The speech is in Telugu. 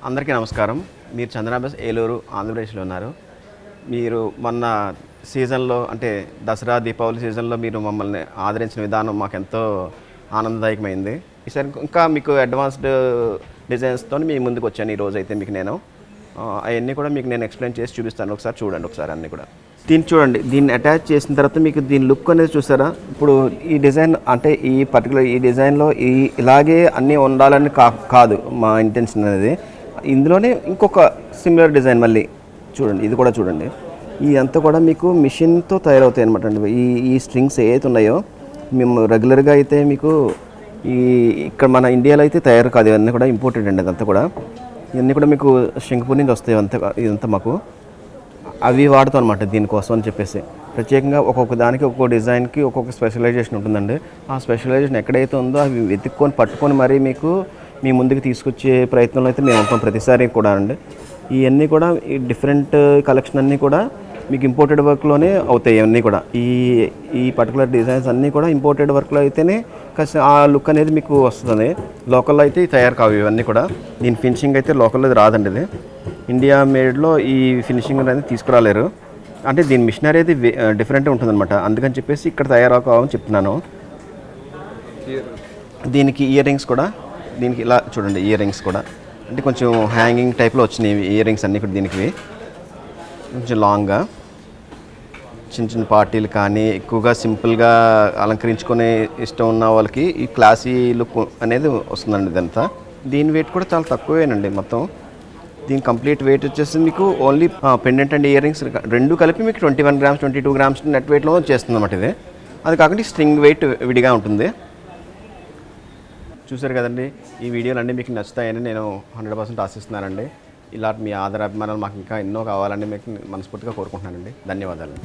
అందరికీ నమస్కారం. మీరు చందనాబస్ ఏలూరు ఆంధ్రప్రదేశ్లో ఉన్నారు. మీరు మొన్న సీజన్లో అంటే దసరా దీపావళి సీజన్లో మీరు మమ్మల్ని ఆదరించిన విధానం మాకెంతో ఆనందదాయకమైంది. ఈసారి ఇంకా మీకు అడ్వాన్స్డ్ డిజైన్స్తో మీ ముందుకు వచ్చాను. ఈరోజు అయితే మీకు నేను అవన్నీ కూడా మీకు నేను ఎక్స్ప్లెయిన్ చేసి చూపిస్తాను. ఒకసారి చూడండి, ఒకసారి అన్నీ కూడా దీన్ని చూడండి. దీన్ని అటాచ్ చేసిన తర్వాత మీకు దీని లుక్ అనేది చూసారా? ఇప్పుడు ఈ డిజైన్ అంటే ఈ పర్టికులర్ ఈ డిజైన్లో ఇలాగే అన్నీ ఉండాలని కాదు మా ఇంటెన్షన్ అనేది. ఇందులోనే ఇంకొక సిమిలర్ డిజైన్ మళ్ళీ చూడండి, ఇది కూడా చూడండి. ఇదంతా కూడా మీకు మిషన్తో తయారవుతాయి అనమాట అండి. ఈ స్ట్రింగ్స్ ఏవైతే ఉన్నాయో మేము రెగ్యులర్గా అయితే మీకు ఇక్కడ మన ఇండియాలో అయితే తయారు కాదు, ఇవన్నీ కూడా ఇంపోర్టెడ్ అండి. అదంతా కూడా ఇవన్నీ కూడా మీకు శంఖపూర్ నుంచి వస్తాయి. ఇదంతా మాకు అవి వాడుతాం అనమాట దీనికోసం అని చెప్పేసి. ప్రత్యేకంగా ఒక్కొక్క దానికి ఒక్కొక్క డిజైన్కి ఒక్కొక్క స్పెషలైజేషన్ ఉంటుందండి. ఆ స్పెషలైజేషన్ ఎక్కడైతే ఉందో అవి వెతుక్కొని పట్టుకొని మరీ మీకు మీ ముందుకు తీసుకొచ్చే ప్రయత్నంలో అయితే మేము ఉంటాం ప్రతిసారి కూడా అండి. ఇవన్నీ కూడా ఈ డిఫరెంట్ కలెక్షన్ అన్నీ కూడా మీకు ఇంపోర్టెడ్ వర్క్లోనే అవుతాయి. ఇవన్నీ కూడా ఈ పర్టికులర్ డిజైన్స్ అన్నీ కూడా ఇంపోర్టెడ్ వర్క్లో అయితేనే కాస్త ఆ లుక్ అనేది మీకు వస్తుంది. లోకల్లో అయితే తయారు కావు ఇవన్నీ కూడా. దీని ఫినిషింగ్ అయితే లోకల్లో రాదండి. ఇది ఇండియా మేడ్లో ఈ ఫినిషింగ్ అనేది తీసుకురాలేరు. అంటే దీని మిషనరీ అయితే డిఫరెంట్గా ఉంటుందన్నమాట. అందుకని చెప్పేసి ఇక్కడ తయారు కావాలని చెప్తున్నాను. దీనికి ఇయర్ రింగ్స్ కూడా దీనికి ఇలా చూడండి. ఇయర్ రింగ్స్ కూడా అంటే కొంచెం హ్యాంగింగ్ టైప్లో వచ్చినాయి ఇయర్ రింగ్స్ అన్నీ కూడా. దీనికి కొంచెం లాంగ్గా చిన్న చిన్న పార్టీలు కానీ ఎక్కువగా సింపుల్గా అలంకరించుకునే ఇష్టం ఉన్న వాళ్ళకి ఈ క్లాసీ లుక్ అనేది వస్తుందండి. ఇదంతా దీని వెయిట్ కూడా చాలా తక్కువేనండి. మొత్తం దీని కంప్లీట్ వెయిట్ వచ్చేసి మీకు only pendant and ear rings రెండు కలిపి మీకు 21 గ్రామ్స్ 22 గ్రామ్స్ నెట్ వెయిట్లో చేస్తుంది అన్నమాట ఇది. అది కాకుండా స్ట్రింగ్ వెయిట్ విడిగా ఉంటుంది. చూసారు కదండి. ఈ వీడియోలు అన్నీ మీకు నచ్చుతాయని నేను 100% ఆశిస్తున్నానండి. ఇలాంటి మీ ఆదర అభిమానాలు మాకు ఇంకా ఎన్నో కావాలని మీకు మనస్ఫూర్తిగా కోరుకుంటున్నానండి. ధన్యవాదాలు.